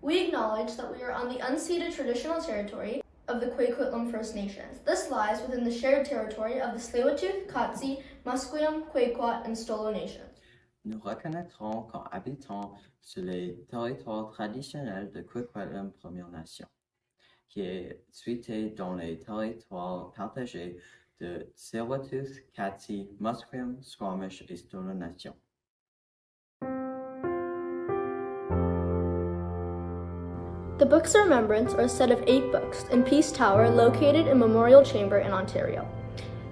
We acknowledge that we are on the unceded traditional territory of the Kwikwetlem First Nations. This lies within the shared territory of the Tsleil-Waututh, Katsi, Musqueam, Quequot, and Stolo Nations. Nous reconnaîtrons comme habitants sur les territoires traditionnels de Kwikwetlem Première Nation, qui est situé dans les territoires partagés de Tsleil-Waututh, Katsi, Musqueam, Squamish et Stolo Nation. The Books of Remembrance are a set of 8 books in Peace Tower located in Memorial Chamber in Ontario.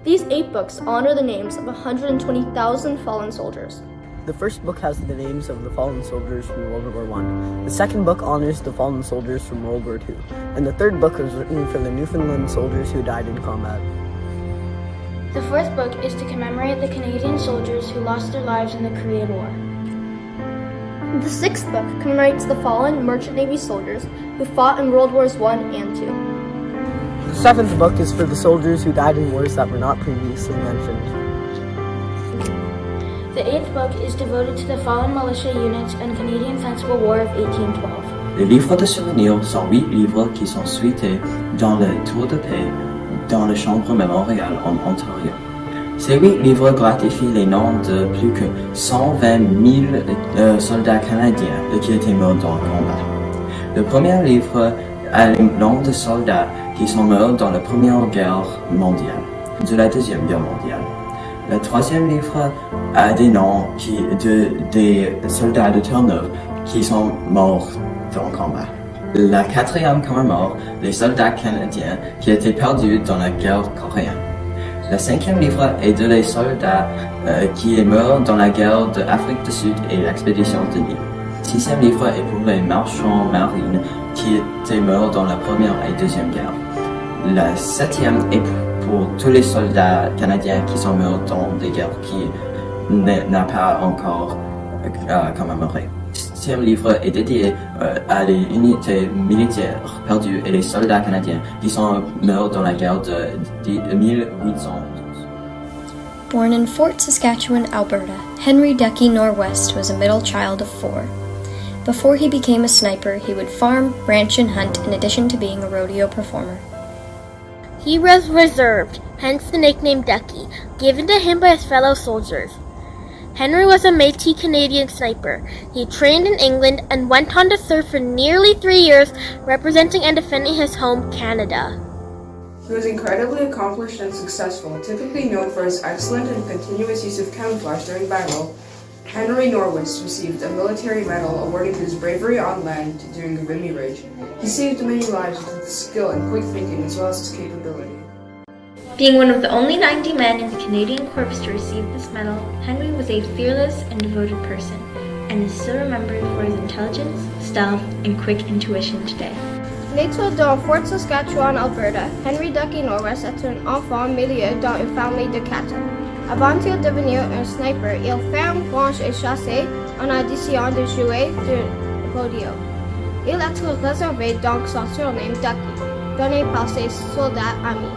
These 8 books honor the names of 120,000 fallen soldiers. The first book has the names of the fallen soldiers from World War I. The second book honors the fallen soldiers from World War II. And the third book was written for the Newfoundland soldiers who died in combat. The fourth book is to commemorate the Canadian soldiers who lost their lives in the Korean War. The 6th book commemorates the fallen Merchant Navy soldiers who fought in World Wars I and II. The 7th book is for the soldiers who died in wars that were not previously mentioned. The 8th book is devoted to the fallen militia units and Canadian Sensible War of 1812. Les livres de souvenirs sont 8 livres qui sont cités dans le Tour de paix dans la Chambre mémoriale en Ontario. Ces 8 livres gratifient les noms de plus que 120 000 soldats canadiens qui étaient morts dans le combat. Le premier livre a les noms de soldats qui sont morts dans la Première Guerre mondiale, de la Deuxième Guerre mondiale. Le troisième livre a des noms des soldats de Terre-Neuve qui sont morts dans le combat. La quatrième commémore les soldats canadiens qui étaient perdus dans la guerre coréenne. Le 5e livre est de les soldats qui sont morts dans la guerre de l'Afrique du Sud et l'expédition de Nîmes. Le 6e livre est pour les marchands marines qui étaient morts dans la Première et Deuxième Guerre. Le 7e est pour tous les soldats canadiens qui sont morts dans des guerres qui n'a pas encore commémorées. Le 6e livre est dédié à les unités militaires perdues et les soldats canadiens qui sont morts dans la guerre de 1812. Born in Fort Saskatchewan, Alberta, Henry Ducky Norwest was a middle child of 4. Before he became a sniper, he would farm, ranch, and hunt in addition to being a rodeo performer. He was reserved, hence the nickname Ducky, given to him by his fellow soldiers. Henry was a Métis Canadian sniper. He trained in England and went on to serve for nearly 3 years, representing and defending his home, Canada. He was incredibly accomplished and successful, typically known for his excellent and continuous use of camouflage during battle. Henry Norwest received a military medal awarded his bravery on land during the Vimy Ridge. He saved many lives with his skill and quick thinking as well as his capability. Being one of the only 90 men in the Canadian Corps to receive this medal, Henry was a fearless and devoted person, and is still remembered for his intelligence, stealth, and quick intuition today. Né dans Fort Saskatchewan, Alberta, Henry Ducky Norwest est un enfant milieu dans une famille de 4. Avant de devenir un sniper, il ferme, range et chasse en addition de jouer de rodeo. Il a réservé donc son surnom Ducky, donné par ses soldats amis.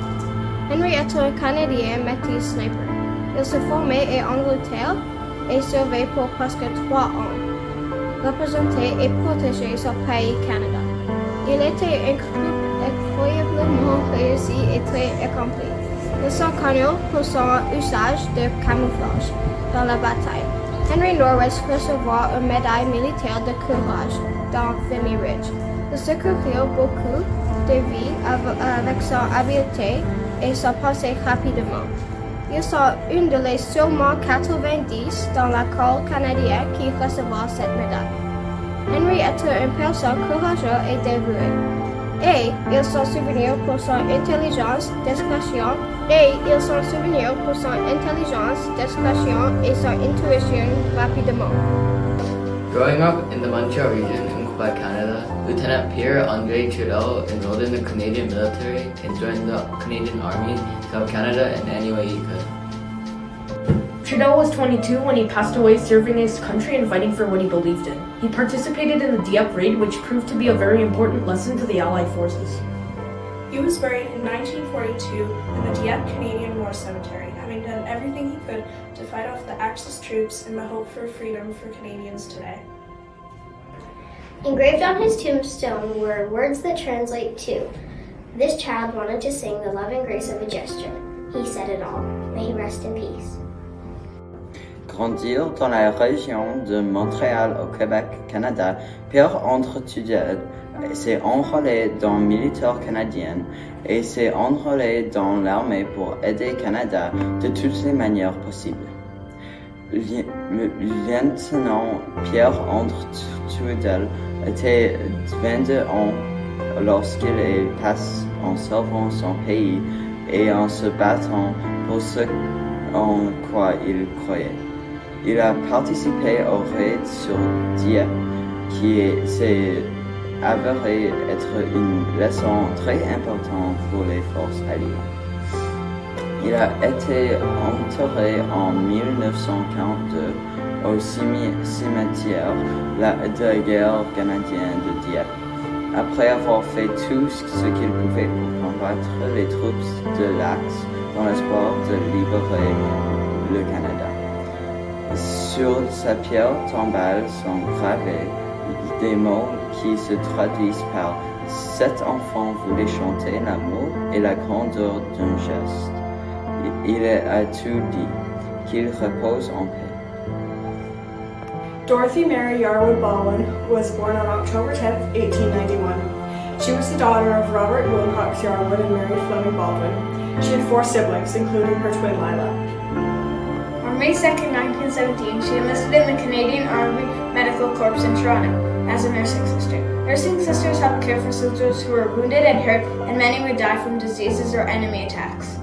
Henry est un Canadien métis sniper. Il s'est formé en Angleterre et servi pour presque 3 ans, représenté et protégé son pays Canada. Il était incroyablement réussi et très accompli. Ils sont connus pour son usage de camouflage dans la bataille. Henry Norwest recevoir une médaille militaire de courage dans Vimy Ridge. Il secourut beaucoup de vies avec son habileté et son passé rapidement. Ils sont une de les seulement 90 dans la corps canadien qui recevra cette médaille. Henry était une personne courageuse et dévouée, et ils sont souvenirs pour son intelligence, discrétion, et son intuition rapidement. Growing up in the Montreal region in Quebec, Canada, Lieutenant Pierre Andre Trudeau enrolled in the Canadian military and joined the Canadian Army to help Canada in any way he could. Trudeau was 22 when he passed away serving his country and fighting for what he believed in. He participated in the Dieppe raid, which proved to be a very important lesson to the Allied forces. He was buried in 1942 in the Dieppe Canadian War Cemetery, having done everything he could to fight off the Axis troops in the hope for freedom for Canadians today. Engraved on his tombstone were words that translate to, "This child wanted to sing the love and grace of a gesture. He said it all. May he rest in peace." Grandir dans la région de Montréal au Québec, Canada, Pierre André-Tudel s'est enrôlé dans militaire canadien et s'est enrôlé dans l'armée pour aider Canada de toutes les manières possibles. Le lieutenant Pierre André-Tudel était 22 ans lorsqu'il est passé en servant son pays et en se battant pour ce en quoi il croyait. Il a participé au raid sur Dieppe, qui s'est avéré être une leçon très importante pour les forces alliées. Il a été enterré en 1942 au cimetière de la guerre canadienne de Dieppe, après avoir fait tout ce qu'il pouvait pour combattre les troupes de l'Axe dans l'espoir de libérer le Canada. Sur sa pierre tombale sont gravés des mots qui se traduisent par « Cet enfant voulait chanter l'amour et la grandeur d'un geste. Il a tout dit, qu'il repose en paix. » Dorothy Mary Yarwood Baldwin was born on October 10, 1891. She was the daughter of Robert Wilcox Yarwood and Mary Fleming Baldwin. She had 4 siblings, including her twin Lila. On May 2, 1917, she enlisted in the Canadian Army Medical Corps in Toronto as a nursing sister. Nursing sisters helped care for soldiers who were wounded and hurt, and many would die from diseases or enemy attacks.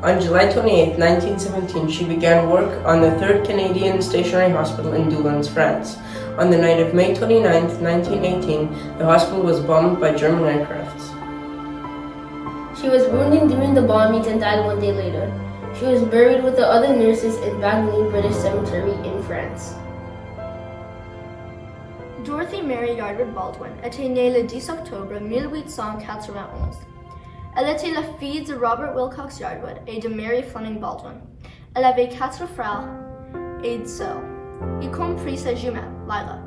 On July 28, 1917, she began work on the 3rd Canadian Stationary Hospital in Doullens, France. On the night of May 29, 1918, the hospital was bombed by German aircrafts. She was wounded during the bombings and died 1 day later. She was buried with the other nurses in Bagneux British Cemetery in France. Dorothy Mary Yarwood Baldwin était née le 10 octobre 1891. Elle était la fille de Robert Wilcox Yarwood et de Mary Fleming Baldwin. Elle avait 4 frères et sœurs, y compris sa jumelle, Lila.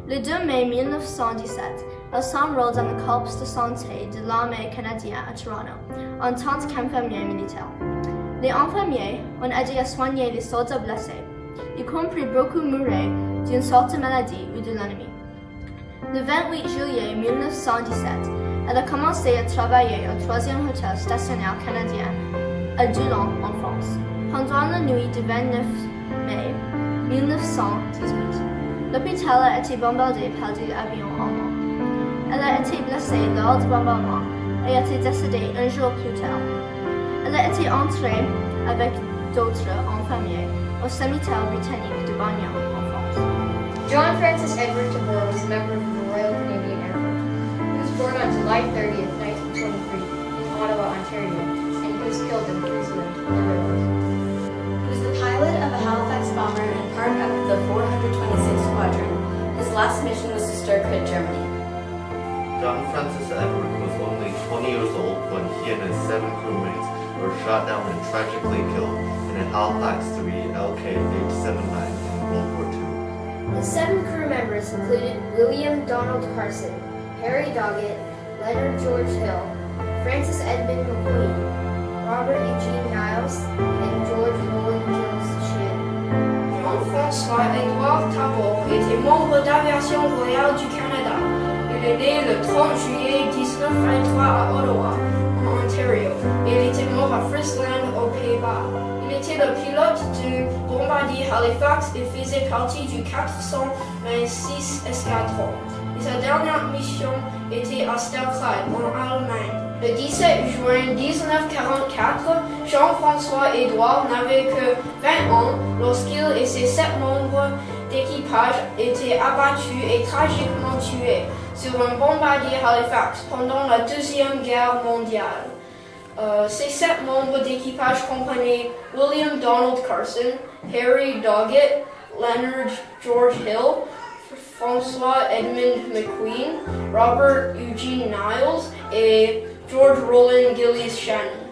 Le 2 mai 1917, elle s'enrôle dans le corps de santé de l'armée canadienne à Toronto en tant qu'infirmière militaire. Les infirmiers ont aidé à soigner les soldats blessés, y compris beaucoup mourus d'une sorte de maladie ou de l'ennemi. Le 28 juillet 1917, elle a commencé à travailler au 3e hôtel stationnaire canadien à Doullens, en France, pendant la nuit du 29 mai 1918. L'hôpital a été bombardé par des avions allemands. Elle a été blessée lors du bombardement et a été décédée un jour plus tard. Elle a été entrée avec d'autres infirmiers au cimetière britannique de Bagneux en France. John Francis Edward DeVore was a member of the Royal Canadian Air Force. He was born on July 30th, 1923 in Ottawa, Ontario, and he was killed in Friesland, Netherlands. He was the pilot of a Halifax bomber and part of the 426th Squadron. His last mission was to Stuttgart, Germany. John Francis Edward was only 20 years old when he and his 7 crewmates were shot down and tragically killed in a Halifax 3 LK-879 in World War II. The 7 crew members included William Donald Carson, Harry Doggett, Leonard George Hill, Francis Edmund McQueen, Robert Eugene Niles, and George Roland Gillis Shannon. Jean-François-Édouard Tabor était membre d'Aviation Royale du Canada. Il est né le 30 juillet 1923 à Ottawa, en Ontario, et il était mort à Friesland, aux Pays-Bas. Il était le pilote du bombardier Halifax et faisait partie du 426 escadron. Et sa dernière mission était à Stalingrad, en Allemagne. Le 17 juin 1944, Jean-François-Édouard n'avait que 20 ans lorsqu'il et ses 7 membres d'équipage étaient abattus et tragiquement tués sur un bombardier Halifax pendant la Deuxième Guerre mondiale. Ces 7 membres d'équipage comprenaient William Donald Carson, Harry Doggett, Leonard George Hill, François Edmund McQueen, Robert Eugene Niles, et George Roland Gillies Shannon.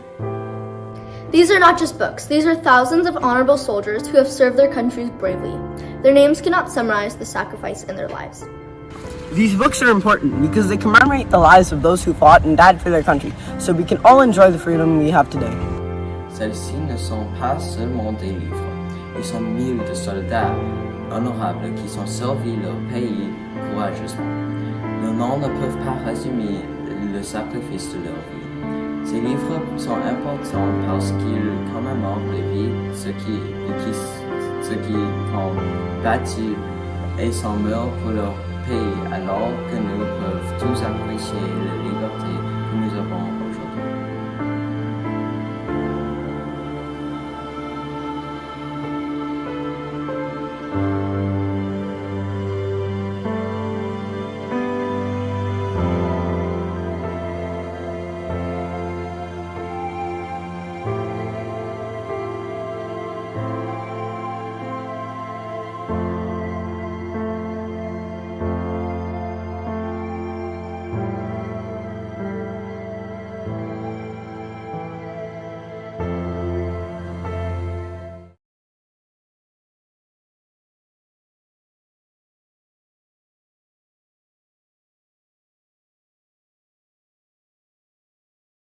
These are not just books. These are thousands of honorable soldiers who have served their countries bravely. Their names cannot summarize the sacrifice in their lives. These books are important because they commemorate the lives of those who fought and died for their country, so we can all enjoy the freedom we have today. Celles-ci ne sont pas seulement des livres, ils sont mille de soldats honorables qui ont servi leur pays courageusement. Leurs noms ne peuvent pas résumer le sacrifice de leur vie. Ces livres sont importants parce qu'ils commémorent les vies de ceux qui ont bâti et sont morts pour leur pays, alors que nous pouvons tous apprécier le